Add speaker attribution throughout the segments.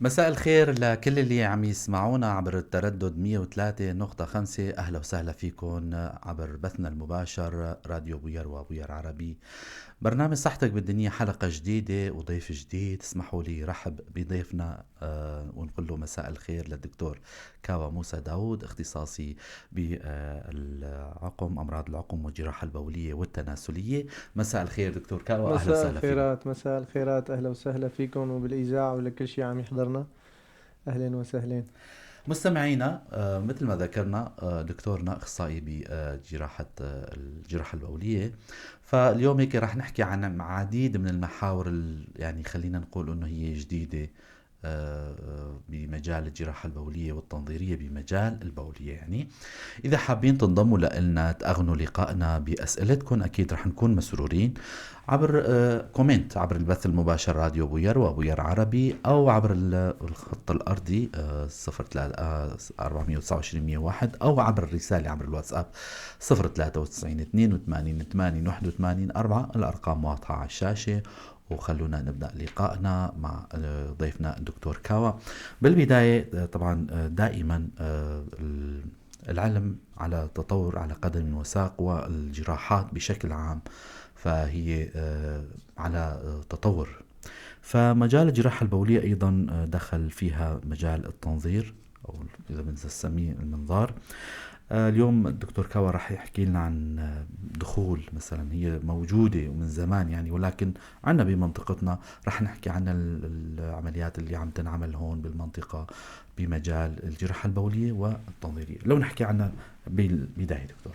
Speaker 1: مساء الخير لكل اللي عم يسمعونا عبر التردد 103.5. أهلا وسهلا فيكم عبر بثنا المباشر راديو بوير وبوير عربي. برنامج صحتك بالدنيا، حلقة جديدة وضيف جديد. اسمحوا لي رحب بضيفنا ونقول له مساء الخير للدكتور كاوا موسى داود، اختصاصي بالعقم، أمراض العقم والجراحة البولية والتناسلية. مساء الخير دكتور كاوا، أهلا
Speaker 2: مساء
Speaker 1: وسهلا فيكم.
Speaker 2: الخيرات، مساء الخيرات، أهلا وسهلا فيكم وبالإذاعة ولكل شيء عم يحضرنا. أهلا وسهلا.
Speaker 1: مستمعينا، مثل ما ذكرنا دكتورنا اخصائي بجراحه الجراحه البوليه. فاليوم هيك راح نحكي عن عديد من المحاور يعني خلينا نقول انه هي جديده بمجال الجراحة البولية والتنظيرية بمجال البولية. يعني إذا حابين تنضموا لنا تأغنوا لقائنا بأسئلتكم، أكيد رح نكون مسرورين عبر كومنت عبر البث المباشر راديو بوير وبوير عربي، أو عبر الخط الأرضي 429 101، أو عبر الرسالة عبر الواتساب 093 82 80 81 4. الأرقام واضحة على الشاشة. وخلونا نبدأ لقائنا مع ضيفنا الدكتور كاوا. بالبداية طبعا دائما العلم على تطور على قدم وساق، والجراحات بشكل عام فهي على تطور. فمجال الجراحة البولية أيضا دخل فيها مجال التنظير، أو إذا بنسميه المنظار. اليوم الدكتور كاوا راح يحكي لنا عن دخول مثلا هي موجودة من زمان يعني، ولكن عنا بمنطقتنا راح نحكي عن العمليات اللي عم تنعمل هون بالمنطقة بمجال الجراحة البولية والتنظيرية. لو نحكي عنها بالبداية دكتور.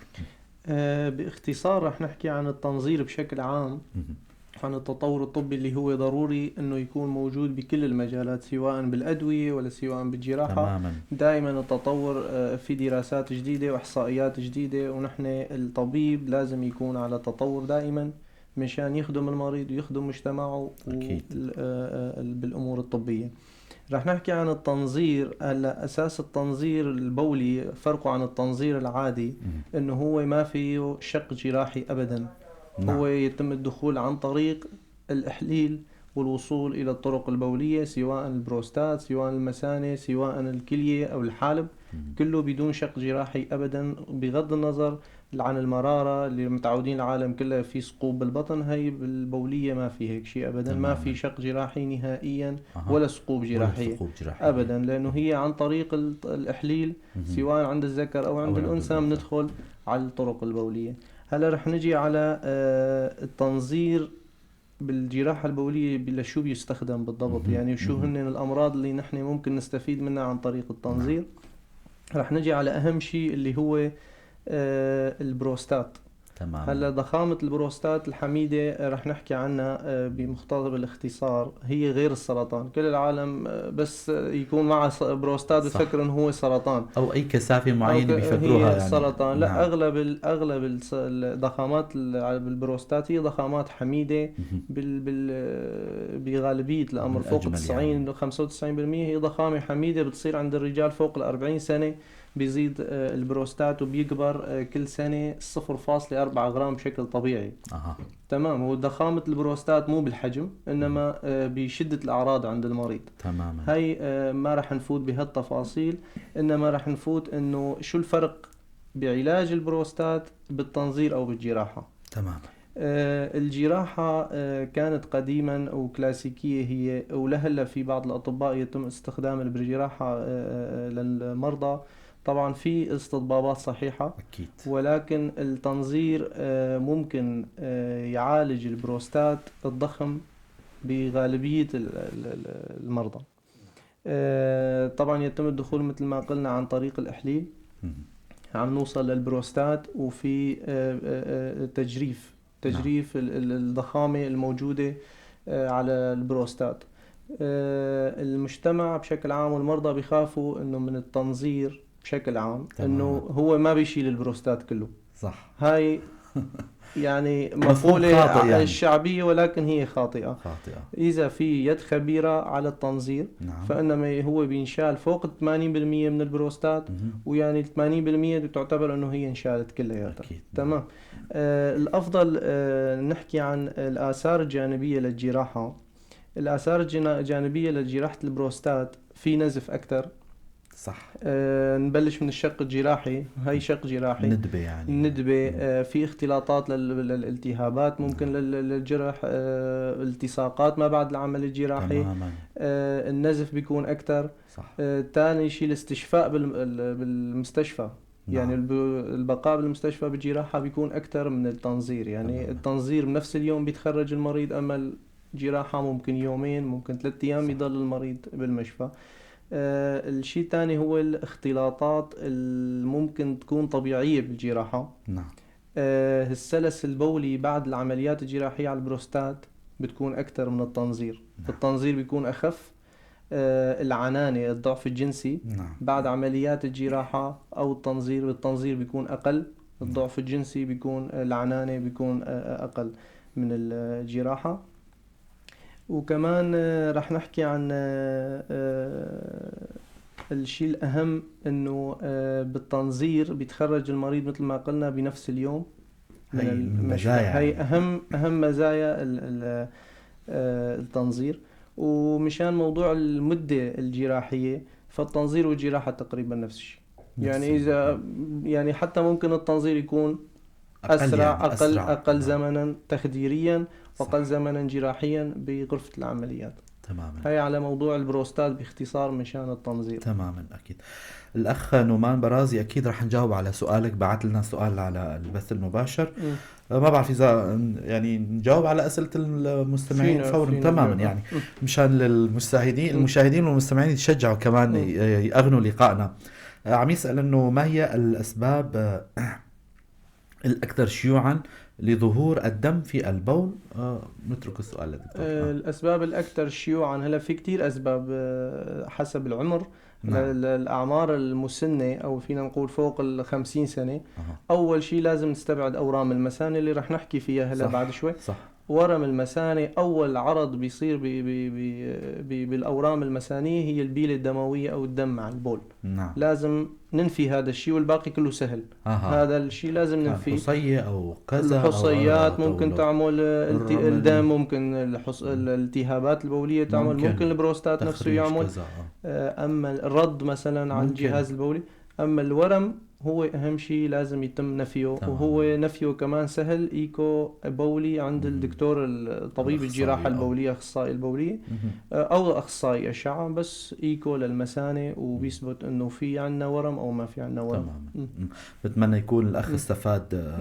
Speaker 2: باختصار رح نحكي عن التنظير بشكل عام،
Speaker 1: مهم.
Speaker 2: عن التطور الطبي اللي هو ضروري أنه يكون موجود بكل المجالات، سواء بالأدوية ولا سواء بالجراحة.
Speaker 1: تماما.
Speaker 2: دائما التطور في دراسات جديدة وإحصائيات جديدة، ونحن الطبيب لازم يكون على تطور دائما مشان يخدم المريض ويخدم مجتمعه
Speaker 1: أكيد.
Speaker 2: بالأمور الطبية. رح نحكي عن التنظير. هلا أساس التنظير البولي فرقه عن التنظير العادي
Speaker 1: مهم.
Speaker 2: إنه هو ما فيه شق جراحي أبدا.
Speaker 1: نعم.
Speaker 2: هو يتم الدخول عن طريق الإحليل والوصول إلى الطرق البولية، سواء البروستات، سواء المثانة، سواء الكلية أو الحالب.
Speaker 1: مهم.
Speaker 2: كله بدون شق جراحي أبدا، بغض النظر عن المرارة اللي متعودين العالم كله في ثقوب بالبطن. هي بالبولية ما في هيك شيء أبدا، ما في
Speaker 1: تماما.
Speaker 2: شق جراحي نهائيا
Speaker 1: أها.
Speaker 2: ولا ثقوب
Speaker 1: ولا
Speaker 2: جراحية
Speaker 1: ثقوب جراحية.
Speaker 2: أبدا، لأنه هي عن طريق الإحليل
Speaker 1: مهم.
Speaker 2: سواء عند الذكر أو عند
Speaker 1: أو عند
Speaker 2: الأنثى
Speaker 1: الأنثى.
Speaker 2: بندخل على الطرق البولية. هلا رح نجي على التنظير بالجراحة البولية لشو بيستخدم بالضبط،
Speaker 1: مهم.
Speaker 2: يعني شو
Speaker 1: مهم.
Speaker 2: هن الأمراض اللي نحن ممكن نستفيد منها عن طريق
Speaker 1: نعم.
Speaker 2: التنظير. رح نجي على أهم شيء اللي هو البروستات.
Speaker 1: تماما.
Speaker 2: هلا ضخامة البروستات الحميدة رح نحكي عنها بمختصر الاختصار. هي غير السرطان. كل العالم بس يكون معه بروستات
Speaker 1: صح.
Speaker 2: بتفكر انه هو سرطان
Speaker 1: أو أي كثافة معينة
Speaker 2: هي
Speaker 1: بيفكروها يعني.
Speaker 2: السرطان. لا،
Speaker 1: نعم.
Speaker 2: اغلب الضخامات بالبروستات هي ضخامات حميدة.
Speaker 1: مهم.
Speaker 2: بغالبية الامر فوق
Speaker 1: بالأجمل يعني.
Speaker 2: 90 ل 95% هي ضخامة حميدة بتصير عند الرجال فوق ال 40 سنة. بيزيد البروستات وبيكبر كل سنة 0.4 غرام بشكل طبيعي.
Speaker 1: أها.
Speaker 2: تمام. هو ضخامة البروستات مو بالحجم،
Speaker 1: مهم.
Speaker 2: إنما بشدة الأعراض عند المريض.
Speaker 1: تماما.
Speaker 2: هاي ما رح نفوت بهالتفاصيل، إنما رح نفوت إنه شو الفرق بعلاج البروستات بالتنظير أو بالجراحة.
Speaker 1: تماما.
Speaker 2: الجراحة كانت قديما وكلاسيكية هي، ولهلا في بعض الأطباء يتم استخدام الجراحة للمرضى. طبعا في استطبابات صحيحة،
Speaker 1: أكيد.
Speaker 2: ولكن التنظير ممكن يعالج البروستات الضخم بغالبية المرضى. طبعا يتم الدخول مثل ما قلنا عن طريق الإحليل.
Speaker 1: مهم.
Speaker 2: عم نوصل للبروستات، وفي تجريف
Speaker 1: نعم.
Speaker 2: الضخامة الموجودة على البروستات. المجتمع بشكل عام والمرضى بيخافوا انه من التنظير بشكل عام،
Speaker 1: تماما.
Speaker 2: انه هو ما بيشيل البروستات كله.
Speaker 1: صح.
Speaker 2: هاي يعني
Speaker 1: مفهوم
Speaker 2: مقولة
Speaker 1: خاطئ يعني.
Speaker 2: الشعبية، ولكن هي خاطئة.
Speaker 1: خاطئة.
Speaker 2: إذا في يد خبيرة على التنظير،
Speaker 1: نعم.
Speaker 2: فإنما هو بينشال فوق 80% من البروستات،
Speaker 1: مهم.
Speaker 2: ويعني 80% بتعتبر إنه هي انشالت كلياتها.
Speaker 1: أكيد. نعم.
Speaker 2: تمام. الأفضل نحكي عن الآثار الجانبية للجراحة. الآثار الجانبية لجراحة البروستات في نزف أكتر.
Speaker 1: صح.
Speaker 2: نبلش من الشق الجراحي، هاي شق جراحي.
Speaker 1: ندبة يعني.
Speaker 2: الندبة، في اختلاطات للالتهابات ممكن للجرح، التصاقات ما بعد العمل الجراحي.
Speaker 1: تماما.
Speaker 2: النزف بيكون أكتر.
Speaker 1: صح.
Speaker 2: تاني شيء الاستشفاء بالمستشفى.
Speaker 1: نعم.
Speaker 2: يعني البقاء بالمستشفى بالجراحة بيكون أكتر من التنظير. يعني
Speaker 1: تماما.
Speaker 2: التنظير بنفس اليوم بيتخرج المريض، أما الجراحة ممكن يومين، ممكن 3 أيام يضل المريض بالمشفى. الشيء الثاني هو الاختلاطات ممكن تكون طبيعية بالجراحة.
Speaker 1: نعم.
Speaker 2: السلس البولي بعد العمليات الجراحية على البروستات بتكون أكثر من التنظير.
Speaker 1: نعم.
Speaker 2: التنظير بيكون أخف. العنانة، الضعف الجنسي،
Speaker 1: نعم.
Speaker 2: بعد عمليات الجراحة أو بالتنظير بيكون أقل. الضعف الجنسي بيكون، العنانة بيكون أقل من الجراحة. وكمان رح نحكي عن الشيء الأهم، إنه بالتنظير بيتخرج المريض مثل ما قلنا بنفس اليوم من
Speaker 1: هي
Speaker 2: المشفى.
Speaker 1: مزايا
Speaker 2: هي
Speaker 1: يعني.
Speaker 2: أهم مزايا التنظير. ومشان موضوع المدة الجراحية، فالتنظير والجراحة تقريبا نفس الشيء. يعني إذا يعني حتى ممكن التنظير يكون أسرع،
Speaker 1: يعني
Speaker 2: أقل
Speaker 1: نعم.
Speaker 2: زمنا تخديريا،
Speaker 1: صح.
Speaker 2: وأقل زمنا جراحيا بغرفة العمليات.
Speaker 1: تماما.
Speaker 2: هاي على موضوع البروستات باختصار مشان التنظير.
Speaker 1: تماما. أكيد. الأخ نومان برازي أكيد رح نجاوب على سؤالك، بعت لنا سؤال على البث المباشر. ما بعرف إذا يعني نجاوب على أسئلة المستمعين فورا. تماما يعني مشان المشاهدين والمستمعين يتشجعوا كمان يأغنوا لقائنا. عم يسأل إنه ما هي الأسباب الأكثر شيوعا لظهور الدم في البول؟ نترك السؤال للدكتور.
Speaker 2: الأسباب الأكثر شيوعا، هلا في كتير أسباب حسب العمر.
Speaker 1: نعم.
Speaker 2: الأعمار المسنة أو فينا نقول فوق 50 سنة. أول شيء لازم نستبعد أورام المثانة اللي رح نحكي فيها هلا بعد شوي.
Speaker 1: صح.
Speaker 2: ورم المثانة أول عرض بيصير بالأورام المثانية هي البيلة الدموية أو الدم على البول.
Speaker 1: نعم.
Speaker 2: لازم ننفي هذا الشيء، والباقي كله سهل. هذا الشيء لازم ننفيه.
Speaker 1: الحصية أو كذا،
Speaker 2: الحصيات ممكن تعمل الدم، ممكن الالتهابات البولية تعمل، ممكن البروستات نفسه يعمل. أما الرد مثلا عن الجهاز البولي. أما الورم هو أهم شيء لازم يتم نفيه.
Speaker 1: تمام.
Speaker 2: وهو نفيه كمان سهل، إيكو بولي عند الدكتور الطبيب الجراحة البولية، أخصائي البولية أو أخصائي أشعة، بس إيكو للمثانة وبيثبت إنه في عنا ورم أو ما في عنا ورم.
Speaker 1: تمام. بتمنى يكون الأخ استفاد.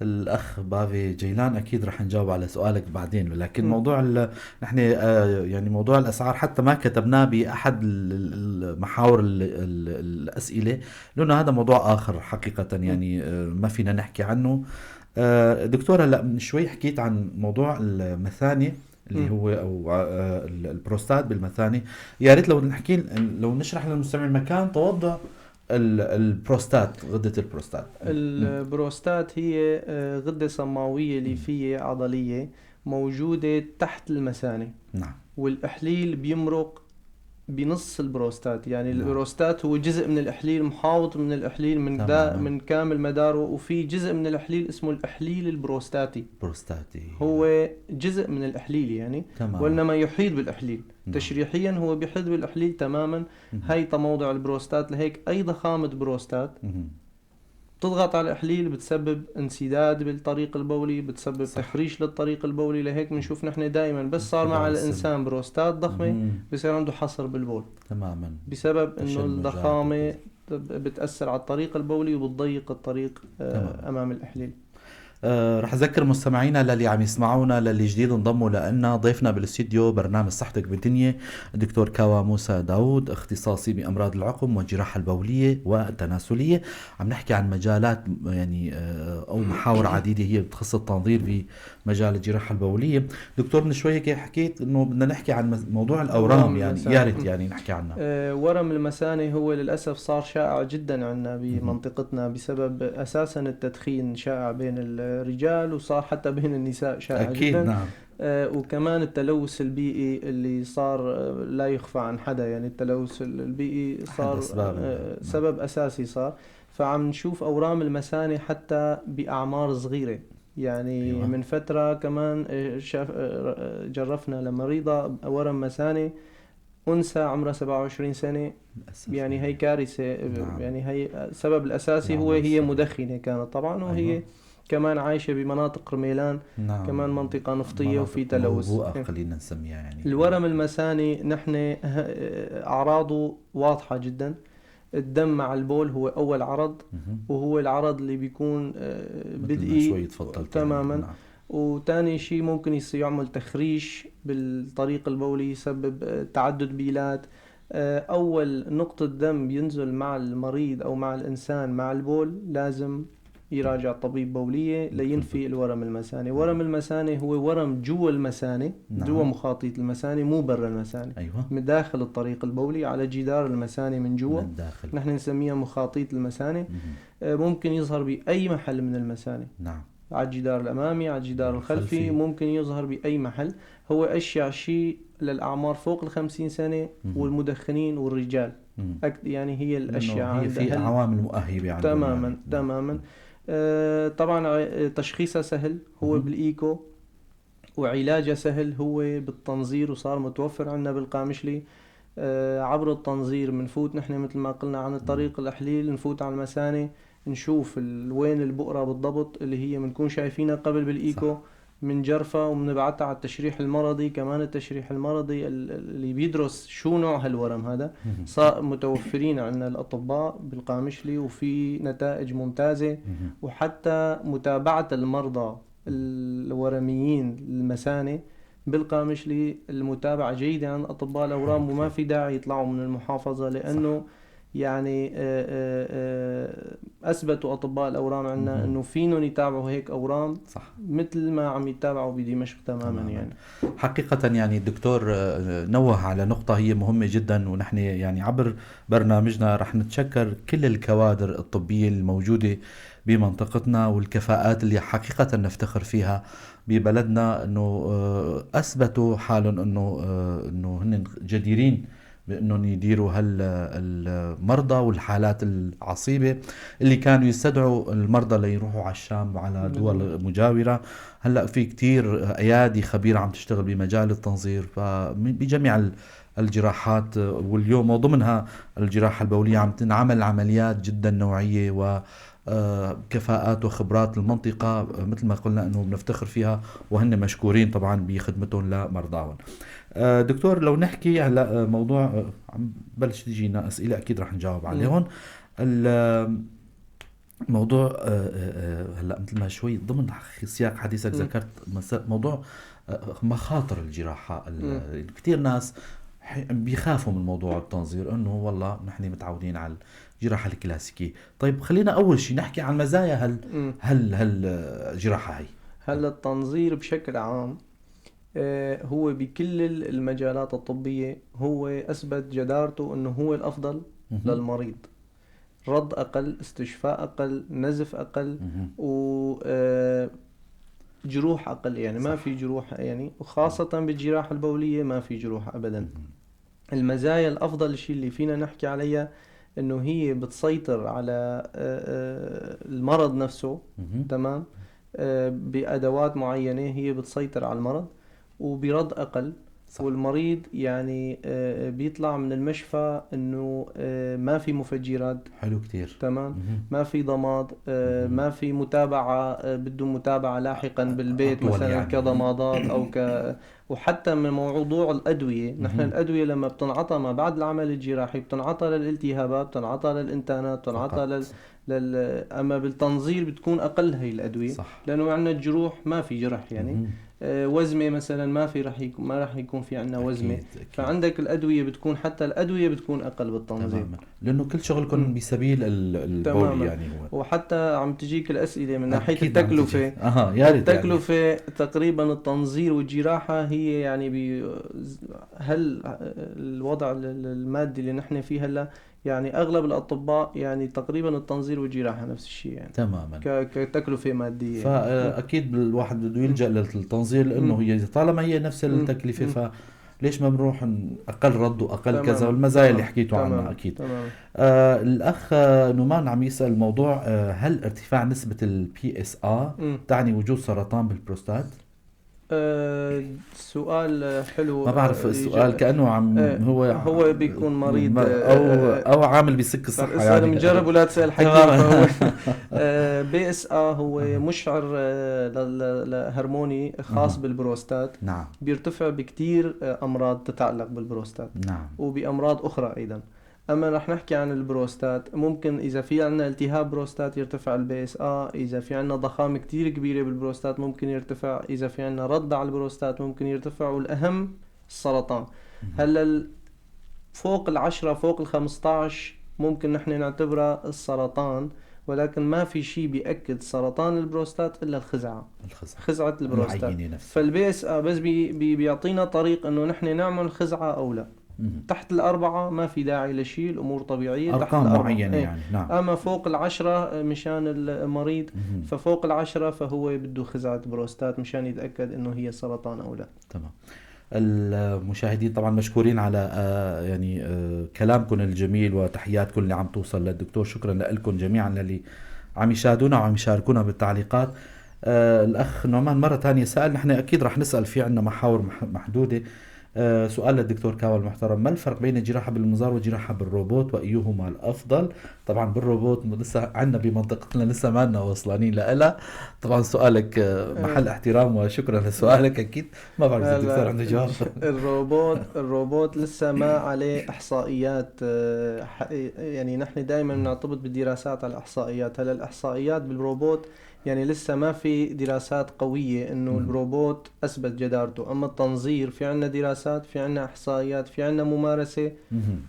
Speaker 1: الأخ بافي جيلان أكيد رح نجاوب على سؤالك بعدين، لكن موضوع نحن يعني موضوع الأسعار حتى ما كتبناه بأحد المحاور الأسئلة، لأنه هذا موضوع آخر حقيقة يعني ما فينا نحكي عنه. دكتور هلأ من شوي حكيت عن موضوع المثانة اللي هو أو البروستات بالمثانة. يا ريت لو نشرح للمستمع مكان توضع البروستات، غدة البروستات.
Speaker 2: البروستات هي غدة صماوية ليفية عضلية موجودة تحت المثانة.
Speaker 1: نعم.
Speaker 2: والإحليل بيمرق بنص البروستات. يعني البروستات هو جزء من الإحليل، محاوط من الإحليل من كامل مداره. وفي جزء من الإحليل اسمه الإحليل البروستاتي. هو جزء من الإحليل يعني. وإنما يحيط بالإحليل. تشريحيا هو بيحيط بالإحليل تماما. هاي موضع البروستات. لهيك أي ضخامة بروستات تضغط على الإحليل بتسبب انسداد بالطريق البولي، بتسبب تخريش للطريق البولي. لهيك بنشوف نحن دائما بس صار مع الإنسان بروستات ضخمة بصير عنده حصر بالبول تماما، بسبب إنه الضخامة بتأثر على الطريق البولي وبتضيق الطريق أمام الإحليل.
Speaker 1: رح أذكر مستمعينا للي عم يسمعونا، للي جديد انضموا لنا، ضيفنا بالاستديو برنامج صحتك بالدنيا الدكتور كاوا موسى داود، اختصاصي بأمراض العقم والجراحة البولية والتناسلية. عم نحكي عن مجالات يعني أو محاور عديدة هي بتخص التنظير بمجال الجراحة البولية. دكتور من شوي هيك حكيت إنه بدنا نحكي عن موضوع الأورام، يعني يا ريت يعني نحكي عنه.
Speaker 2: ورم المثانة هو للأسف صار شائع جدا عندنا بمنطقتنا بسبب أساسا التدخين شائع بين الرجال، وصار حتى بين النساء شائع جدا. نعم. وكمان التلوث البيئي اللي صار لا يخفى عن حدا. يعني التلوث البيئي صار سبب أساسي صار. فعم نشوف أورام المثانة حتى بأعمار صغيرة. يعني
Speaker 1: أيوة.
Speaker 2: من فترة كمان جرفنا لمريضة ورم مثاني، أنثى عمرها 27 سنة.
Speaker 1: للأسف
Speaker 2: يعني هي كارثة.
Speaker 1: نعم.
Speaker 2: يعني هي السبب الأساسي هو
Speaker 1: العمر
Speaker 2: هي
Speaker 1: الصغير.
Speaker 2: مدخنة كانت طبعا، وهي
Speaker 1: أيوة.
Speaker 2: كمان عايشة بمناطق رميلان، كمان
Speaker 1: نعم.
Speaker 2: منطقة نفطية
Speaker 1: مناطق
Speaker 2: وفي تلوث.
Speaker 1: موبوءة خلينا نسميها يعني.
Speaker 2: الورم المثاني نحن أعراضه واضحة جدا. الدم مع البول هو أول عرض،
Speaker 1: مهم.
Speaker 2: وهو العرض اللي بيكون
Speaker 1: مثل ما شوي
Speaker 2: بدقي
Speaker 1: تفضلت يعني.
Speaker 2: تماما.
Speaker 1: نعم.
Speaker 2: وتاني شيء ممكن يصير يعمل تخريش بالطريق البولي، يسبب تعدد بيلات. أول نقطة دم بينزل مع المريض أو مع الإنسان مع البول لازم يراجع طبيب بولية لينفي الورم المثاني. ورم المثاني هو ورم جوا المثاني، جوا
Speaker 1: نعم.
Speaker 2: مخاطيط المثاني، مو برا المثاني،
Speaker 1: أيوة.
Speaker 2: من داخل الطريق البولي على جدار المثاني من
Speaker 1: من
Speaker 2: جوا.
Speaker 1: الداخل.
Speaker 2: نحن نسميها مخاطيط المثاني.
Speaker 1: مهم.
Speaker 2: ممكن يظهر بأي محل من المثاني،
Speaker 1: نعم.
Speaker 2: على الجدار الأمامي، على الجدار الخلفي، ممكن يظهر بأي محل. هو أشيع شيء للأعمار فوق 50 سنة
Speaker 1: مهم.
Speaker 2: والمدخنين والرجال.
Speaker 1: مم.
Speaker 2: يعني هي الأشياء
Speaker 1: لأنه هي في عوامل مؤهبة عندهم
Speaker 2: تماما
Speaker 1: يعني.
Speaker 2: تماما. طبعا تشخيصها سهل، هو
Speaker 1: مهم.
Speaker 2: بالإيكو، وعلاجها سهل، هو بالتنظير، وصار متوفر عندنا بالقامشلي. عبر التنظير بنفوت نحن مثل ما قلنا عن طريق الإحليل، نفوت على المثانة، نشوف وين البؤرة بالضبط اللي هي بنكون شايفينها قبل بالإيكو.
Speaker 1: صح.
Speaker 2: من جرفة وبنبعتها على التشريح المرضي. كمان التشريح المرضي اللي بيدرس شو نوع هالورم هذا
Speaker 1: مهم.
Speaker 2: صار متوفرين عندنا الأطباء بالقامشلي، وفي نتائج ممتازة.
Speaker 1: مهم.
Speaker 2: وحتى متابعة المرضى الورميين المثانة بالقامشلي المتابعة جيدة عن أطباء الأورام، وما في داعي يطلعوا من المحافظة، لأنه
Speaker 1: صح.
Speaker 2: يعني أثبتوا أطباء الأورام عندنا
Speaker 1: مهم.
Speaker 2: أنه فينهم يتابعوا هيك أورام
Speaker 1: صح.
Speaker 2: مثل ما عم يتابعوا بدمشق تماما.
Speaker 1: تماما.
Speaker 2: يعني
Speaker 1: حقيقة يعني الدكتور نوه على نقطة هي مهمة جدا، ونحن يعني عبر برنامجنا رح نتشكر كل الكوادر الطبية الموجودة بمنطقتنا والكفاءات اللي حقيقة نفتخر فيها ببلدنا، انه اثبتوا حالهم انه هن جديرين بانهم يديروا المرضى والحالات العصيبة اللي كانوا يستدعوا المرضى ليروحوا على الشام وعلى دول مجاورة. هلا في كتير ايادي خبيرة عم تشتغل بمجال التنظير بجميع الجراحات، واليوم وضمنها الجراحة البولية عم تنعمل عمليات جدا نوعية و كفاءات وخبرات المنطقة مثل ما قلنا انه بنفتخر فيها، وهن مشكورين طبعا بخدمتهم لمرضاهم. دكتور لو نحكي هلا موضوع عم بلش تجينا اسئله اكيد رح نجاوب عليهم. الموضوع هلا مثل ما شوي ضمن سياق حديثك ذكرت موضوع مخاطر الجراحه. كثير ناس بيخافوا من موضوع التنظير، انه والله نحن متعودين على الجراحه الكلاسيكيه. طيب خلينا اول شيء نحكي عن مزايا هل الجراحه هي.
Speaker 2: هلا التنظير بشكل عام هو بكل المجالات الطبية هو أثبت جدارته أنه هو الأفضل للمريض. رد أقل، استشفاء أقل، نزف أقل، وجروح أقل. يعني ما في جروح، يعني وخاصة بالجراحة البولية ما في جروح أبدا. المزايا الأفضل شيء اللي فينا نحكي عليها أنه هي بتسيطر على المرض نفسه. تمام. بأدوات معينة هي بتسيطر على المرض وبرد أقل. صح. والمريض يعني بيطلع من المشفى انه ما في مفجرات.
Speaker 1: حلو كتير.
Speaker 2: تمام. ما في ضماد، ما في متابعة، بده متابعة لاحقا بالبيت مثلا يعني. كضمادات او وحتى من موضوع الأدوية، نحن الأدوية لما بتنعطى ما بعد العمل الجراحي بتنعطى للالتهابات، بتنعطى للإنتانات، بتنعطى أما بالتنظير بتكون أقل هي الأدوية. صح. لأنه عندنا الجروح ما في جرح يعني. وزمة مثلا ما في ما راح يكون في عندنا وزمة. أكيد. فعندك الأدوية بتكون، حتى الأدوية بتكون أقل بالتنظيم. تماما.
Speaker 1: لأنه كل شغلكم بسبيل البول يعني هو.
Speaker 2: وحتى عم تجيك الأسئلة من ناحية التكلفة.
Speaker 1: يا ريت
Speaker 2: التكلفة يعني. تقريبا التنظير والجراحة هي يعني هل الوضع المادي اللي نحن فيه هلا، يعني أغلب الأطباء يعني تقريبا التنظير والجراحة نفس الشيء يعني.
Speaker 1: تماما.
Speaker 2: كتكلفة مادية.
Speaker 1: فأكيد الواحد بده يلجأ للتنظير لأنه هي طالما هي نفس التكلفة ليش ما بنروح أقل رد وأقل
Speaker 2: تمام.
Speaker 1: كذا، والمزايا اللي
Speaker 2: تمام.
Speaker 1: حكيتوا عنها
Speaker 2: تمام.
Speaker 1: أكيد.
Speaker 2: تمام.
Speaker 1: الأخ نومان عم يسأل الموضوع، هل ارتفاع نسبة ال PSA تعني وجود سرطان بالبروستات؟
Speaker 2: سؤال حلو.
Speaker 1: ما بعرف السؤال، كأنه عم
Speaker 2: هو بيكون مريض،
Speaker 1: أو عامل بيسك الصحة
Speaker 2: اسأل
Speaker 1: يعني.
Speaker 2: مجرب ولا تسأل حكيم. فهو بي اس هو مشعر هرموني خاص بالبروستات.
Speaker 1: نعم.
Speaker 2: بيرتفع بكتير أمراض تتعلق بالبروستات.
Speaker 1: نعم.
Speaker 2: وبأمراض أخرى أيضا. أما رح نحكي عن البروستات، ممكن إذا في عنا التهاب بروستات يرتفع البي اس إذا في عنا ضخامة كتير كبيرة بالبروستات ممكن يرتفع، إذا في عنا رد على البروستات ممكن يرتفع، والأهم السرطان. هلا فوق 10 فوق 15 ممكن نحن نعتبرها السرطان، ولكن ما في شيء بيأكد سرطان البروستات إلا خزعة البروستات. فالبي اس بس بيعطينا طريق إنه نحن نعمل خزعة أو لا. تحت 4 ما في داعي لشيء، الأمور طبيعية.
Speaker 1: أرقام معينة يعني. نعم.
Speaker 2: أما فوق 10 مشان المريض، ففوق 10 فهو بده خزعة بروستات مشان يتأكد إنه هي سرطان أو لا.
Speaker 1: تمام. المشاهدين طبعا مشكورين على يعني كلامكم الجميل وتحياتكم اللي عم توصل للدكتور. شكرا لكم جميعا اللي عم يشاهدونا وعم يشاركونا بالتعليقات. الأخ نومان مرة تانية سأل، نحن أكيد رح نسأل فيه، عنا محاور محدودة. سؤال للدكتور كاوى المحترم، ما الفرق بين الجراحة بالمنظار والجراحة بالروبوت وأيهما الأفضل؟ طبعا بالروبوت لسه عنا بمنطقتنا لسه ما لنا وصلانين لها. طبعا سؤالك محل احترام وشكرا لسؤالك. أكيد ما بعرف إذا الدكتور عنده جواب.
Speaker 2: الروبوت لسه ما عليه إحصائيات، يعني نحن دائما نعتمد بالدراسات على الإحصائيات. هلا الإحصائيات بالروبوت يعني لسه ما في دراسات قوية إنه الروبوت أثبت جدارته. أما التنظير في عنا دراسات، في عنا إحصائيات، في عنا ممارسة،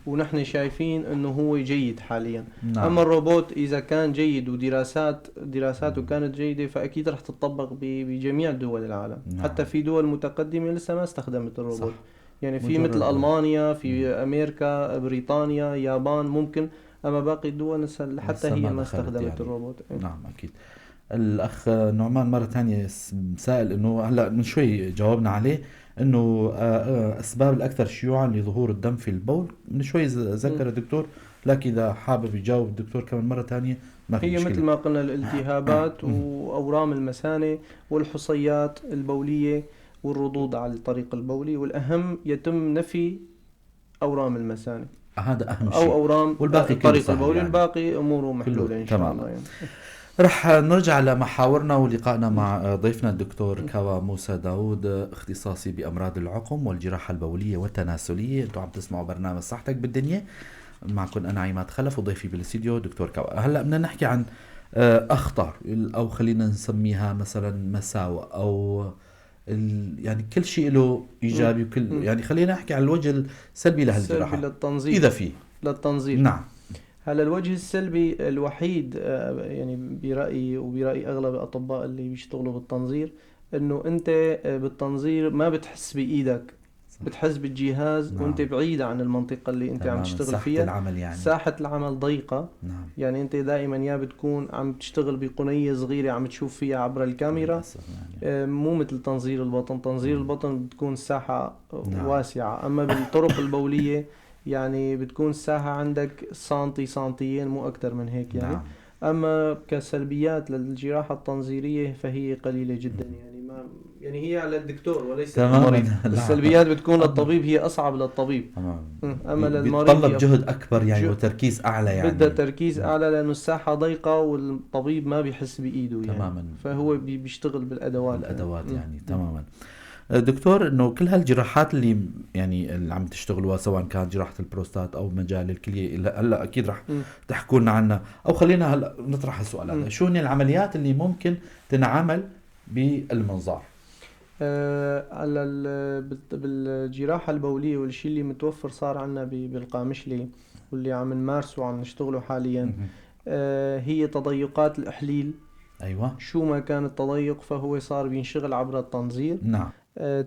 Speaker 2: ونحن شايفين إنه هو جيد حاليا.
Speaker 1: نعم.
Speaker 2: أما الروبوت إذا كان جيد ودراساته كانت جيدة فأكيد رح تطبق بجميع دول العالم. نعم. حتى في دول متقدمة لسه ما استخدمت الروبوت. صح. يعني في مثل ألمانيا، في أمريكا، بريطانيا، يابان ممكن، أما باقي الدول حتى هي ما استخدمت يعني الروبوت.
Speaker 1: نعم أكيد. الأخ نعمان مرة تانية سائل إنه هلأ من شوي جاوبنا عليه، إنه أسباب الأكثر شيوعا لظهور الدم في البول. من شوي ذكر الدكتور، لكن إذا حابب يجاوب الدكتور كمان مرة تانية ما في مشكلة.
Speaker 2: هي مثل ما قلنا الالتهابات وأورام المثانة والحصيات البولية والردود على الطريق البولي، والأهم يتم نفي أورام المثانة،
Speaker 1: هذا أهم شيء،
Speaker 2: أو أورام
Speaker 1: والباقي
Speaker 2: الطريق البولي يعني. الباقي أموره محلولة إن شاء الله يعني.
Speaker 1: رح نرجع لمحاورنا ولقائنا مع ضيفنا الدكتور كاوى موسى داود، اختصاصي بأمراض العقم والجراحة البولية والتناسلية. انتوا عم تسمعوا برنامج صحتك بالدنيا، معكم أنا عماد خلف وضيفي بالاستديو دكتور كاوى. هلأ بدنا نحكي عن أخطار، أو خلينا نسميها مثلا مساوئ، أو يعني كل شيء له إيجابي وكل يعني خلينا نحكي عن الوجه السلبي لهالجراحة
Speaker 2: للتنظيف
Speaker 1: إذا فيه
Speaker 2: للتنظيف.
Speaker 1: نعم.
Speaker 2: هلا الوجه السلبي الوحيد يعني برأيي وبرأي أغلب الأطباء اللي بيشتغلوا بالتنظير، إنه أنت بالتنظير ما بتحس بإيدك، بتحس بالجهاز. نعم. وأنت بعيد عن المنطقة اللي أنت عم تشتغل فيها.
Speaker 1: العمل يعني.
Speaker 2: ساحة العمل ضيقة.
Speaker 1: نعم.
Speaker 2: يعني أنت دائما يا بتكون عم تشتغل بقنية صغيرة عم تشوف فيها عبر الكاميرا. يعني. مو مثل تنظير البطن. تنظير البطن بتكون الساحة نعم. واسعة. أما بالطرق البولية يعني بتكون الساحة عندك سنتين مو أكتر من هيك يعني. نعم. أما كسلبيات للجراحة التنظيرية فهي قليلة جدا يعني. ما يعني هي على الدكتور وليس للمريض. السلبيات بتكون للطبيب، هي أصعب للطبيب. أما للمريض
Speaker 1: بيتطلب جهد أكبر يعني وتركيز أعلى يعني.
Speaker 2: بدها تركيز أعلى لأنه الساحة ضيقة والطبيب ما بيحس بإيده يعني. تماما. فهو بيشتغل بالأدوات
Speaker 1: يعني. تماما. دكتور، انه كل هالجراحات اللي يعني اللي عم تشتغلوها سواء كانت جراحة البروستات او مجال الكلية، هلا اكيد رح تحكوا لنا عنها، او خلينا هلا نطرح السؤال هذا، شو هي العمليات اللي ممكن تنعمل بالمنظار؟
Speaker 2: على بالجراحة البولية والشيء اللي متوفر صار عنا بالقامشلي واللي عم نمارسه وعم نشتغله حاليا هي تضيقات الإحليل.
Speaker 1: أيوة.
Speaker 2: شو ما كان التضيق فهو صار بينشغل عبر التنظير.
Speaker 1: نعم.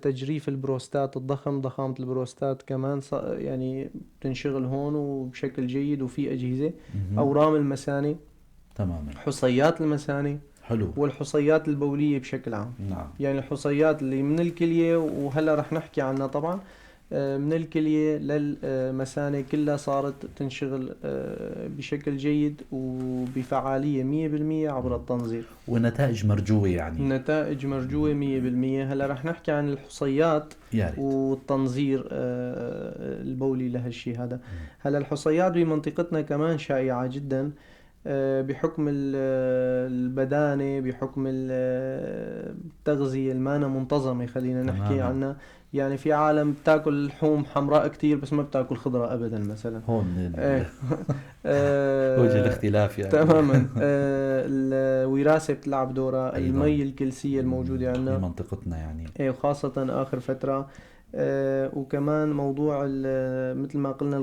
Speaker 2: تجريف البروستات، ضخامة البروستات كمان يعني بتنشغل هون وبشكل جيد وفي أجهزة. أورام المثانة
Speaker 1: تماما.
Speaker 2: حصيات المثانة.
Speaker 1: حلو.
Speaker 2: والحصيات البولية بشكل عام.
Speaker 1: نعم.
Speaker 2: يعني الحصيات اللي من الكلية وهلا رح نحكي عنها طبعا. من الكلية للمثانة كلها صارت تنشغل بشكل جيد وبفعالية 100% عبر التنظير،
Speaker 1: ونتائج مرجوة يعني.
Speaker 2: نتائج مرجوة 100%. هلا رح نحكي عن الحصيات والتنظير البولي لهالشي هذا. هلا الحصيات بمنطقتنا كمان شائعة جدا بحكم البدانة، بحكم التغذية المانا منتظمة خلينا نحكي عنها. يعني في عالم بتاكل لحوم حمراء كتير بس ما بتاكل خضرة أبدا مثلا.
Speaker 1: هون وجه الاختلاف يعني.
Speaker 2: تماما. الوراثة بتلعب دورها، المي الكلسية الموجودة عندنا
Speaker 1: في منطقتنا يعني،
Speaker 2: وخاصة آخر فترة. وكمان موضوع مثل ما قلنا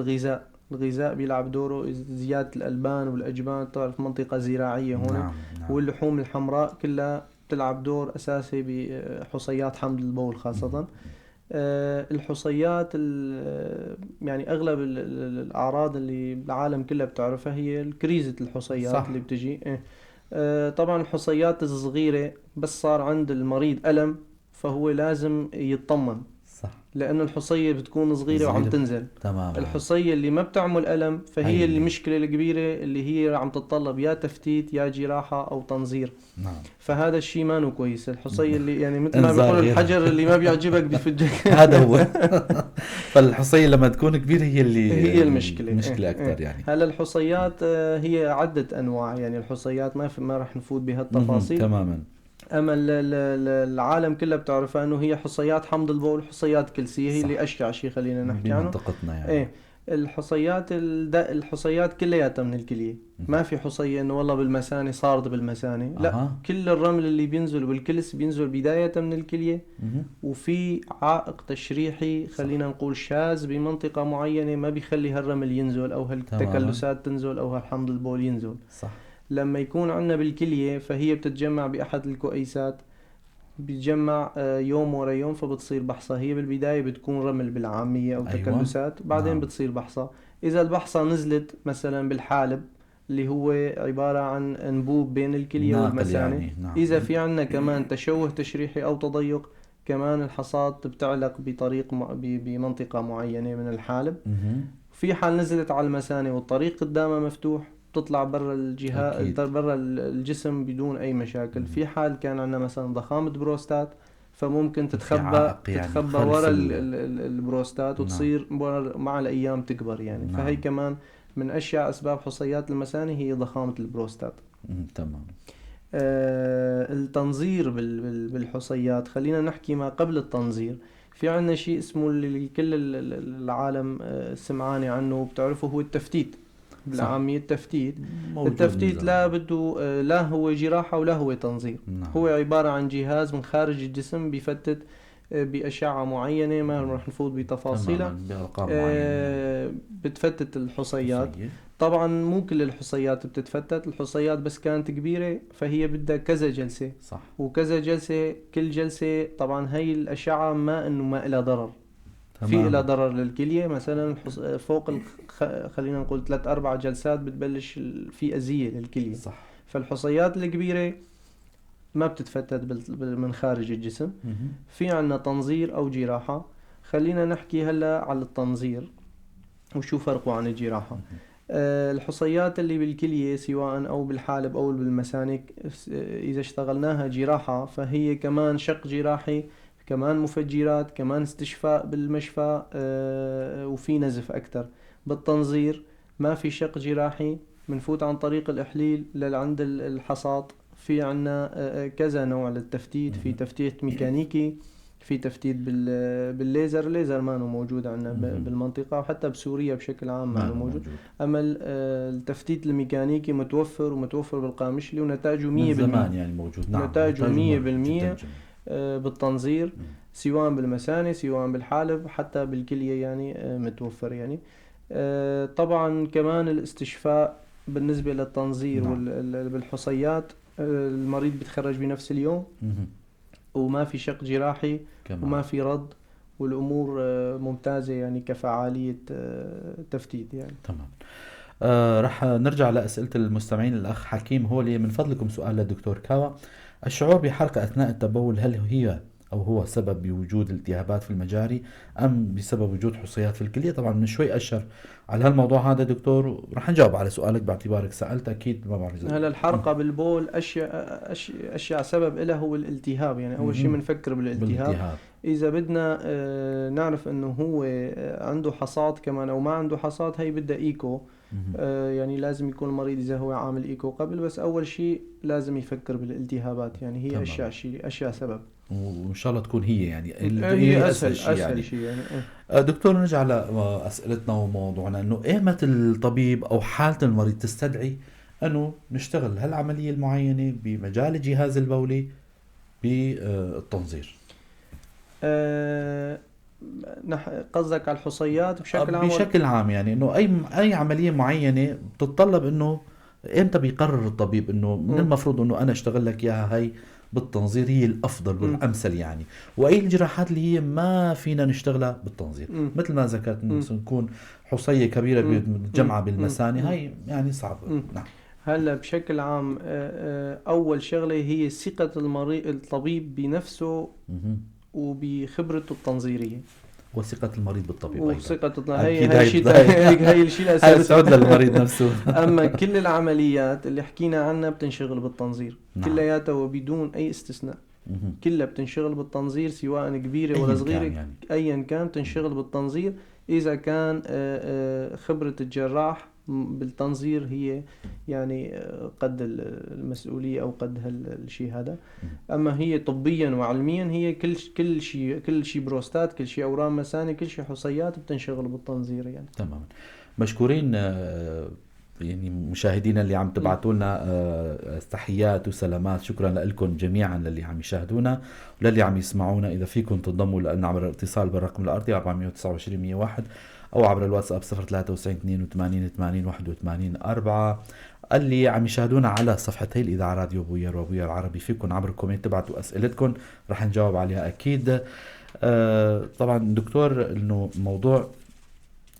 Speaker 2: الغذاء بيلعب دوره، زيادة الألبان والأجبان. تعرف منطقة زراعية هون.
Speaker 1: نعم.
Speaker 2: واللحوم الحمراء كلها بتلعب دور أساسي بحصيات حمض البول خاصة. الحصيات يعني أغلب الأعراض اللي بالعالم كلها بتعرفها هي الكريزة الحصيات. صح. اللي بتجي طبعا الحصيات الصغيرة بس صار عند المريض ألم فهو لازم يطمن. صح. لأنه الحصية بتكون صغيرة وعم تنزل. تمام. الحصية اللي ما بتعمل ألم فهي المشكلة الكبيرة اللي هي عم تتطلب يا تفتيت يا جراحة أو تنظير. نعم. فهذا الشيء ما نو كويس. الحصية اللي يعني مثل ما بيقول الحجر اللي ما بيعجبك بفجك.
Speaker 1: هذا هو. فالحصية لما تكون كبيرة هي
Speaker 2: المشكلة.
Speaker 1: المشكلة أكثر يعني.
Speaker 2: هلا الحصيات هي عدة أنواع يعني. الحصيات ما رح نفوت بهالتفاصيل.
Speaker 1: تماما.
Speaker 2: أما العالم كله بتعرفها أنه هي حصيات حمض البول وحصيات كلسية. هي اللي أشجع شيء خلينا نحكي عنه
Speaker 1: بمنطقتنا يعني.
Speaker 2: الحصيات كلياتها من الكلية. ما في حصية أنه والله بالمثانة صارت بالمثانة. لا، كل الرمل اللي بينزل بالكلس بينزل بداية من الكلية. وفي عائق تشريحي خلينا نقول شاذ بمنطقة معينة ما بيخلي هالرمل ينزل أو هالتكلسات تنزل أو هالحمض البول ينزل. صح. لما يكون عندنا بالكلية فهي بتتجمع بأحد الكؤيسات، بتجمع يوم ورا يوم فبتصير بحصة. هي بالبداية بتكون رمل بالعامية أو تكلسات. بعدين بتصير بحصة. إذا البحصة نزلت مثلا بالحالب اللي هو عبارة عن أنبوب بين الكلية والمثانة يعني. إذا في عنا كمان تشوه تشريحي أو تضيق كمان الحصات بتعلق بطريق بمنطقة معينة من الحالب. في حال نزلت على المثانة والطريق قدامها مفتوح تطلع برا الجهاز برا الجسم بدون أي مشاكل. في حال كان عندنا مثلا ضخامة بروستات فممكن تتخبى ورا البروستات وتصير مع الأيام تكبر يعني. نعم. فهي كمان من أشياء أسباب حصيات المثانة هي ضخامة البروستات.
Speaker 1: تمام.
Speaker 2: التنظير بالحصيات خلينا نحكي ما قبل التنظير. في عنا شيء اسمه اللي كل العالم سمعاني عنه وبتعرفه هو التفتيت. بالعامية التفتيت لا بده لا هو جراحة ولا هو تنظير. نعم. هو عبارة عن جهاز من خارج الجسم بيفتت بأشعة معينة ما رح نفوت بتفاصيلها. بتفتت الحصيات. طبعا مو كل الحصيات بتتفتت. الحصيات بس كانت كبيرة فهي بدها كذا جلسة. صح. وكذا جلسة كل جلسة طبعا هاي الأشعة ما إلها ضرر. في إلى ضرر للكلية مثلا فوق خلينا نقول 3-4 جلسات بتبلش في أذية للكلية. صح. فالحصيات الكبيرة ما بتتفتت من خارج الجسم. في عنا تنظير أو جراحة. خلينا نحكي هلا على التنظير وشو فرقه عن الجراحة. الحصيات اللي بالكلية سواء أو بالحالب أو بالمثانة إذا اشتغلناها جراحة فهي كمان شق جراحي كمان مفجرات كمان استشفاء بالمشفى وفي نزف أكتر. بالتنظير ما في شق جراحي منفوت عن طريق الإحليل لعند الحصات. في عنا كذا نوع للتفتيت. في تفتيت ميكانيكي، في تفتيت بالليزر. الليزر ما هو موجود عندنا بالمنطقة وحتى بسوريا بشكل عام ما هو موجود. أما التفتيت الميكانيكي متوفر بالقامشلي ونتائجه 100%
Speaker 1: من زمان يعني موجود. نعم.
Speaker 2: نتائجه 100% بالتنظير سواء بالمثانة سواء بالحالب حتى بالكلية يعني متوفر يعني. طبعا كمان الاستشفاء بالنسبة للتنظير. نعم. بالحصيات المريض بيتخرج بنفس اليوم وما في شق جراحي كمان. وما في رد والأمور ممتازة يعني كفعالية تفتيت يعني.
Speaker 1: تمام. رح نرجع لأسئلة المستمعين. الأخ حكيم هو اللي من فضلكم سؤال للدكتور كاوا. الشعور بحرقة أثناء التبول هل هي أو هو سبب بوجود التهابات في المجاري أم بسبب وجود حصيات في الكلية. طبعا من شوي أشر على هالموضوع هذا دكتور، رح نجاوب على سؤالك باعتبارك سألت أكيد ما بعرف
Speaker 2: هلا الحرقة بالبول أشياء سبب لها هو الالتهاب. يعني أول شيء بنفكر بالالتهاب.
Speaker 1: بالالتهاب.
Speaker 2: إذا بدنا نعرف إنه هو عنده حصاد كمان أو ما عنده حصاد، هي بدها إيكو. يعني لازم يكون المريض إذا هو عامل إيكو قبل، بس أول شيء لازم يفكر بالالتهابات. يعني هي
Speaker 1: تمام.
Speaker 2: أشياء سبب.
Speaker 1: وإن شاء الله تكون هي يعني
Speaker 2: هي
Speaker 1: أسهل شيء يعني.
Speaker 2: شيء يعني.
Speaker 1: دكتور نرجع لأسئلتنا وموضوعنا، إنه إيمت الطبيب أو حالة المريض تستدعي أنه نشتغل هالعملية المعينة بمجال الجهاز البولي بالتنظير؟
Speaker 2: قصدك على الحصيات بشكل عام؟
Speaker 1: بشكل عام يعني انه اي عمليه معينه بتتطلب انه امتى بيقرر الطبيب انه من المفروض انه انا اشتغل لك اياها هي بالتنظير، هي الافضل والامثل يعني، واي الجراحات اللي هي ما فينا نشتغلها بالتنظير مثل ما ذكرت انه نكون حصيه كبيره متجمعه بالمثانه، هي يعني صعبه. نعم.
Speaker 2: هلا بشكل عام اول شغله هي ثقه الطبيب بنفسه وبخبرته التنظيريه،
Speaker 1: وثقة المريض بالطبيب
Speaker 2: وثقة
Speaker 1: هي
Speaker 2: الشيء هي الشيء الأساسي.
Speaker 1: هاي للمريض نفسه.
Speaker 2: أما كل العمليات اللي حكينا عنها بتنشغل بالتنظير.
Speaker 1: نعم.
Speaker 2: كلياتها وبدون أي استثناء كلها بتنشغل بالتنظير، سواء كبيرة ولا صغيرة يعني. أيا كان تنشغل بالتنظير إذا كان خبرة الجراح بالتنظير هي يعني قد المسؤولية أو قد هالشيء هذا. أما هي طبيا وعلميا هي كل شيء بروستات، كل شيء أورام مثاني، كل شيء حصيات بتنشغل بالتنظير يعني.
Speaker 1: تماما. مشكورين يعني مشاهدينا اللي عم تبعتوا لنا تحيات وسلامات، شكرا لكم جميعا للي عم يشاهدونا وللي عم يسمعونا. إذا فيكم تنضموا لنا عبر الاتصال بالرقم الأرضي 429 101 أو عبر الواتساب 0392828184. اللي عم يشاهدونا على صفحتي الإذاعة راديو بوير وبوير العربي، فيكم عبر الكومنت تبعتوا أسئلتكم رح نجاوب عليها أكيد. طبعا دكتور إنه موضوع،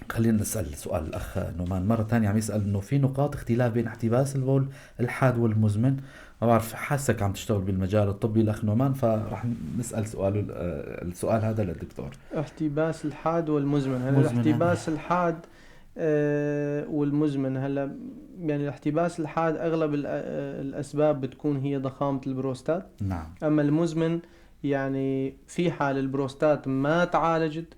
Speaker 1: خلينا نسأل سؤال الأخ نومان مرة تانية، عم يسأل إنه في نقاط اختلاف بين احتباس البول الحاد والمزمن. ما بعرف، حاسك عم تشتغل بالمجال الطبي الأخ نومان، فرح نسأل السؤال هذا للدكتور.
Speaker 2: احتباس الحاد والمزمن. هلا الاحتباس الحاد والمزمن، هلا يعني الاحتباس الحاد أغلب الأسباب بتكون هي ضخامة البروستات.
Speaker 1: نعم.
Speaker 2: أما المزمن يعني في حال البروستات ما تعالجت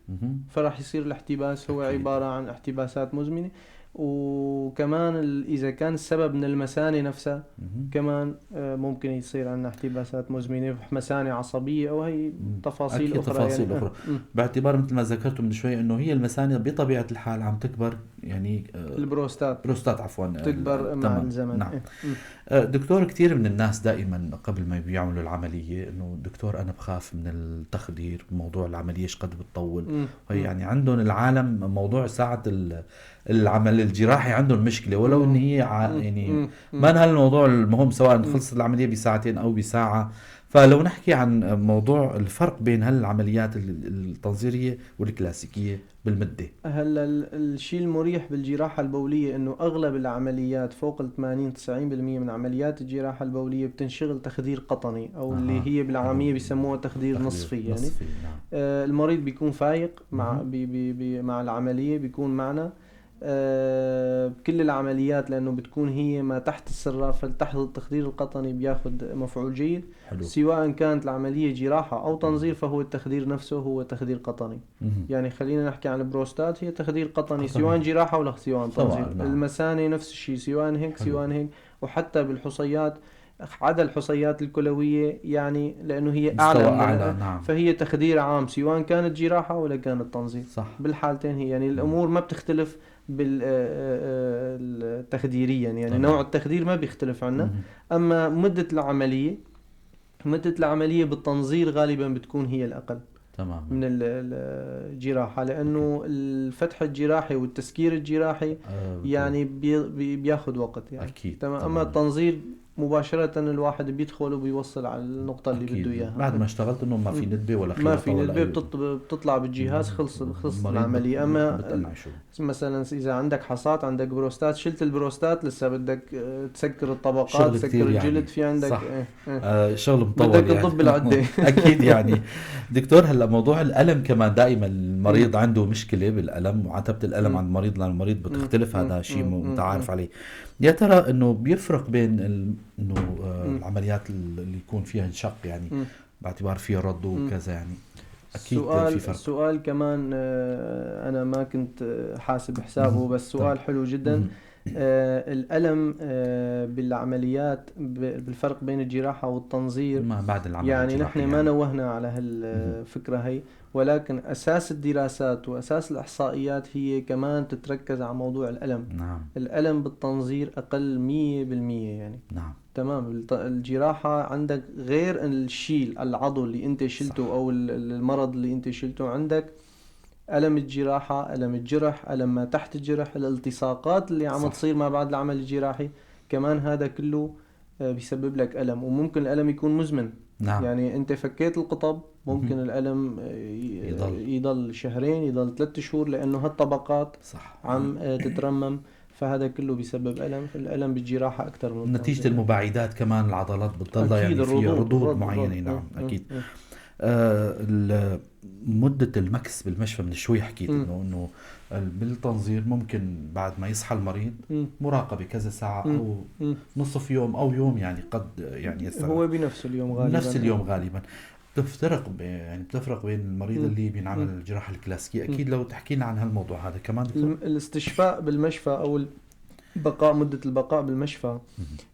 Speaker 2: فراح يصير الاحتباس هو عبارة عن احتباسات مزمنة. وكمان إذا كان السبب من المثانة نفسها كمان ممكن يصير عندنا احتباسات مزمنة، مثانة عصبية أو هي تفاصيل أخرى.
Speaker 1: تفاصيل
Speaker 2: يعني
Speaker 1: أخرى. باعتبار مثل ما ذكرتم من شوي إنه هي المثانة بطبيعة الحال عم تكبر، يعني البروستات عفوا
Speaker 2: تكبر مع الزمن.
Speaker 1: نعم. دكتور، كثير من الناس دائما قبل ما بيعملوا العملية إنه دكتور أنا بخاف من التخدير، موضوع العملية إيش قد بتطول، يعني عندهم العالم موضوع ساعة العمل الجراحي عندهم مشكلة، ولو إن هي يعني ما نهال الموضوع المهم سواء خلصت العملية بساعتين أو بساعة. فلو نحكي عن موضوع الفرق بين هالعمليات التنظيرية والكلاسيكية بالمدة.
Speaker 2: هلا الشيء المريح بالجراحة البولية انه اغلب العمليات فوق ال 80-90% من عمليات الجراحة البولية بتنشغل تخدير قطني او اللي هي بالعامية بيسموها تخدير نصفي يعني.
Speaker 1: نعم.
Speaker 2: المريض بيكون فايق مع مع العملية، بيكون معنا بكل العمليات، لأنه بتكون هي ما تحت السرافة تحت التخدير القطني بياخد مفعول جيد.
Speaker 1: حلو.
Speaker 2: سواء كانت العملية جراحة أو تنظير فهو التخدير نفسه هو تخدير قطني. يعني خلينا نحكي عن البروستات، هي تخدير قطني سواء جراحة ولا سواء تنظير.
Speaker 1: نعم.
Speaker 2: المثانة نفس الشيء، سواء هيك سواء هيك. وحتى بالحصيات عدا الحصيات الكلوية يعني لأنه هي أعلى
Speaker 1: نعم.
Speaker 2: فهي تخدير عام سواء كانت جراحة ولا كانت تنظير.
Speaker 1: صح.
Speaker 2: بالحالتين هي يعني الأمور ما بتختلف بالتخديريا يعني
Speaker 1: طبعا.
Speaker 2: نوع التخدير ما بيختلف عنا. أما مدة العملية بالتنظير غالبا بتكون هي الأقل
Speaker 1: تمام
Speaker 2: من الجراحة، لأنه الفتح الجراحي والتسكير الجراحي يعني بياخد وقت يعني.
Speaker 1: أكيد.
Speaker 2: تمام. أما التنظير مباشرة الواحد بيدخل وبيوصل على النقطة اللي
Speaker 1: أكيد.
Speaker 2: بده إياها.
Speaker 1: بعد ما اشتغلت إنه ما في ندبة ولا
Speaker 2: ما
Speaker 1: خياطة
Speaker 2: في
Speaker 1: ولا
Speaker 2: ندبة،
Speaker 1: أي
Speaker 2: بتطلع بالجهاز، خلص
Speaker 1: المريض
Speaker 2: العملية. أما
Speaker 1: بتنعشه.
Speaker 2: مثلا إذا عندك حصات، عندك بروستات، شلت البروستات لسه بدك تسكر الطبقات،
Speaker 1: شغل
Speaker 2: تسكر
Speaker 1: كتير
Speaker 2: الجلد،
Speaker 1: يعني.
Speaker 2: في عندك
Speaker 1: صح. شغل مطول
Speaker 2: بدك
Speaker 1: يعني.
Speaker 2: تضب العدة.
Speaker 1: أكيد يعني. دكتور، هلا موضوع الألم كمان دائما
Speaker 2: مم.
Speaker 1: المريض عنده مشكلة بالألم، وعتبة الألم
Speaker 2: مم.
Speaker 1: عند المريض لأن المريض بتختلف،
Speaker 2: مم.
Speaker 1: هذا شيء
Speaker 2: مم.
Speaker 1: متعارف
Speaker 2: مم.
Speaker 1: عليه. يا ترى إنه بيفرق بين إنه
Speaker 2: مم.
Speaker 1: العمليات اللي يكون فيها شق يعني،
Speaker 2: مم.
Speaker 1: باعتبار فيها رد
Speaker 2: مم.
Speaker 1: وكذا يعني، أكيد في فرق.
Speaker 2: سؤال كمان، أنا ما كنت حاسب حسابه، بس
Speaker 1: طب.
Speaker 2: سؤال حلو جدا. الألم بالعمليات، بالفرق بين الجراحة والتنظير.
Speaker 1: ما بعد العملية
Speaker 2: يعني
Speaker 1: الجراحية
Speaker 2: نحن ما
Speaker 1: يعني.
Speaker 2: نوهنا على هالفكرة هي، ولكن أساس الدراسات وأساس الإحصائيات هي كمان تتركز على موضوع الألم.
Speaker 1: نعم.
Speaker 2: الألم بالتنظير أقل 100% يعني.
Speaker 1: نعم.
Speaker 2: تمام. الجراحة عندك غير الشيل العضو اللي انت شلته،
Speaker 1: صح.
Speaker 2: او المرض اللي انت شلته، عندك ألم الجراحة، ألم الجرح، ألم ما تحت الجرح، الالتصاقات اللي عم
Speaker 1: صح.
Speaker 2: تصير ما بعد العمل الجراحي، كمان هذا كله بيسبب لك ألم. وممكن الألم يكون مزمن.
Speaker 1: نعم.
Speaker 2: يعني انت فكيت القطب، ممكن الألم يضل شهرين، يضل 3 شهور، لأنه هالطبقات
Speaker 1: صح.
Speaker 2: عم تترمم. فهذا كله بيسبب ألم. الألم بالجراحة أكثر من
Speaker 1: نتيجة
Speaker 2: التنظير.
Speaker 1: المباعدات كمان العضلات بتضلها
Speaker 2: أكيد
Speaker 1: يعني في ردود
Speaker 2: الرد.
Speaker 1: معينة. نعم أكيد. مدة المكس بالمشفى من شوي حكيت إنه بالتنظير ممكن بعد ما يصحى المريض مراقبة كذا ساعة أو نصف يوم أو يوم، يعني قد يعني يستغرق.
Speaker 2: هو بنفس اليوم غالبا.
Speaker 1: نفس اليوم غالبا. بتفرق بين المريض اللي بينعمل الجراحة الكلاسيكية. أكيد لو تحكينا عن هالموضوع هذا كمان دكتور.
Speaker 2: الاستشفاء بالمشفى أو مدة البقاء بالمشفى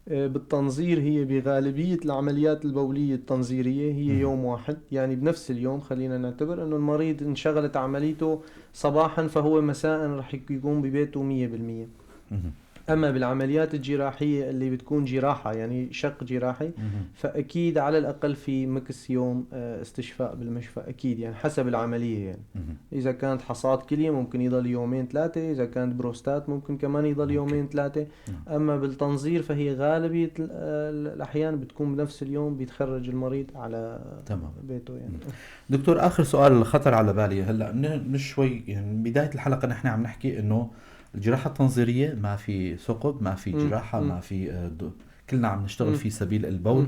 Speaker 2: بالتنظير، هي بغالبية العمليات البولية التنظيرية هي يوم واحد. يعني بنفس اليوم، خلينا نعتبر أنه المريض انشغلت عمليته صباحا، فهو مساء رح يقوم ببيته 100%. أما بالعمليات الجراحية اللي بتكون جراحة، يعني شق جراحي، فأكيد على الأقل في مكس يوم استشفاء بالمشفى أكيد، يعني حسب العملية. يعني إذا كانت حصاد كلية ممكن يضل 2-3 يوم، إذا كانت بروستات ممكن كمان يضل 2-3 يوم. أما بالتنظير فهي غالبية الأحيان بتكون بنفس اليوم بيتخرج المريض على
Speaker 1: تمام.
Speaker 2: بيته يعني.
Speaker 1: دكتور، آخر سؤال خطر على بالي هلأ نشوي، يعني بداية الحلقة نحن عم نحكي إنه الجراحة التنظيرية ما في ثقب، ما في جراحة، ما في كلنا عم نشتغل في سبيل البول.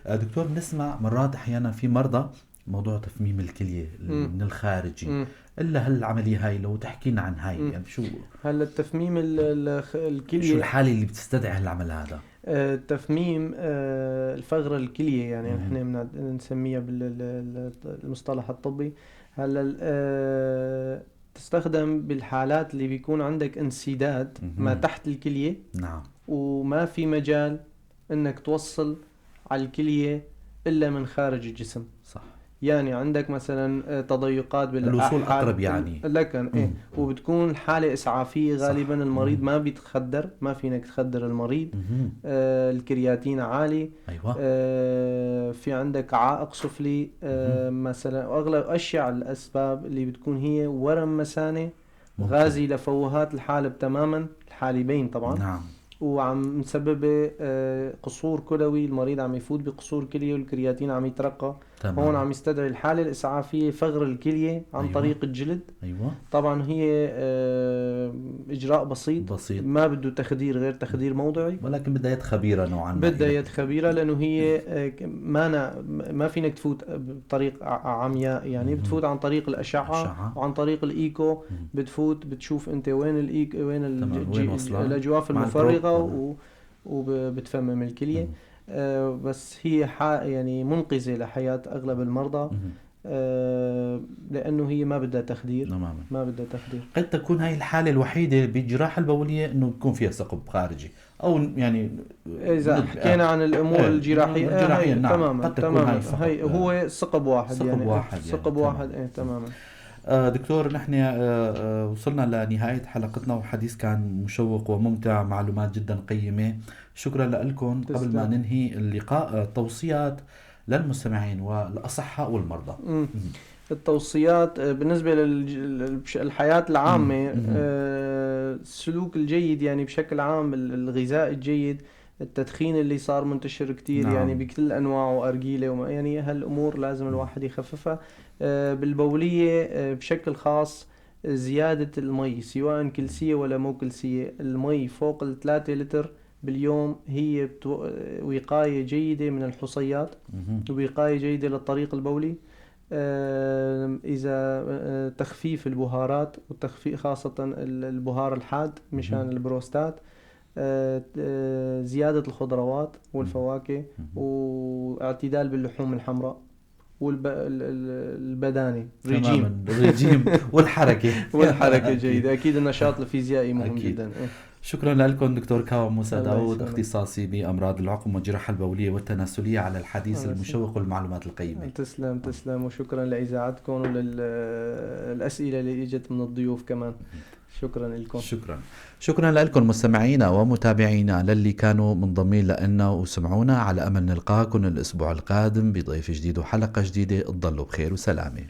Speaker 1: دكتور، بنسمع مرات أحيانا في مرضى موضوع تثميم الكلية من الخارجي، إلا هالعملية هاي لو تحكينا عن هاي يعني شو
Speaker 2: هلا التثميم الكلية،
Speaker 1: شو الحالة اللي بتستدعي هالعمل هذا؟
Speaker 2: تثميم الفقرة الكلية، يعني نحن بنسميها بالمصطلح الطبي. هلا تستخدم بالحالات اللي بيكون عندك انسداد ما تحت الكلية.
Speaker 1: نعم.
Speaker 2: وما في مجال انك توصل على الكلية الا من خارج الجسم.
Speaker 1: صح.
Speaker 2: يعني عندك مثلا تضيقات
Speaker 1: الوصول أقرب يعني.
Speaker 2: لكن وبتكون الحالة إسعافية غالبا. المريض ما بيتخدر، ما فينك تخدر المريض. الكرياتين عالي.
Speaker 1: أيوة.
Speaker 2: في عندك عائق سفلي مثلا. وأغلب أشيع الأسباب اللي بتكون هي ورم مثانة غازي لفوهات الحالب تماما، الحالبين طبعا.
Speaker 1: نعم.
Speaker 2: وعم مسببه قصور كلوي، المريض عم يفوت بقصور كلية والكرياتين عم يترقى.
Speaker 1: تمام.
Speaker 2: هون عم يستدعي الحالة الإسعافية فغر الكلية عن طريق الجلد.
Speaker 1: أيوة.
Speaker 2: طبعا هي إجراء بسيط ما بده تخدير غير تخدير موضعي،
Speaker 1: ولكن بدها يد خبيرة نوعا ما.
Speaker 2: بدها يد خبيرة، لأنه هي ما فينك تفوت بطريق عمياء، يعني بتفوت عن طريق الأشعة وعن طريق الإيكو. بتفوت بتشوف أنت وين الإيكو، وين الأجواف المفرغة، وبتفمم الكلية. بس هي يعني منقذة لحياة أغلب المرضى. لأنه هي ما بدها تخدير. ما بدها تخدير.
Speaker 1: قد تكون هاي الحالة الوحيدة بالجراحة البولية إنه يكون فيها ثقب خارجي، أو يعني
Speaker 2: إذا حكينا عن الأمور الجراحية
Speaker 1: نعم.
Speaker 2: تماما
Speaker 1: قد تكون
Speaker 2: هاي هو ثقب واحد.
Speaker 1: ثقب واحد
Speaker 2: تماما.
Speaker 1: دكتور، نحن وصلنا لنهاية حلقتنا، وحديث كان مشوق وممتع، معلومات جدا قيمة. شكرا لكم. قبل ما ننهي اللقاء، توصيات للمستمعين والأصحاء والمرضى.
Speaker 2: التوصيات بالنسبة للحياة العامة، السلوك الجيد يعني بشكل عام، الغذاء الجيد، التدخين اللي صار منتشر كتير
Speaker 1: نعم.
Speaker 2: يعني بكل أنواعه وأرجيلة يعني هالأمور لازم الواحد يخففها. بالبولية بشكل خاص زيادة المي سواء كلسية ولا مو كلسية، المي فوق 3 لتر باليوم هي وقاية جيدة من الحصيات ووقاية جيدة للطريق البولي. إذا تخفيف البهارات وتخفيف خاصة البهار الحاد مشان البروستات، زيادة الخضروات والفواكه واعتدال باللحوم الحمراء والبدانة
Speaker 1: رجيم والحركة
Speaker 2: والحركة جيدة. أكيد النشاط الفيزيائي مهم
Speaker 1: أكيد.
Speaker 2: جدا.
Speaker 1: شكرا لكم دكتور كاوى موسى داود، اختصاصي بأمراض العقم والجراحة البولية والتناسلية، على الحديث المشوق والمعلومات القيمة.
Speaker 2: تسلم وشكرا لإذاعتكم وللأسئلة اللي اجت من الضيوف كمان. شكرا لكم.
Speaker 1: شكرا لكم مستمعينا ومتابعينا للي كانوا منضمين لنا وسمعونا. على أمل نلقاكم الأسبوع القادم بضيف جديد وحلقة جديدة. تضلوا بخير وسلامة.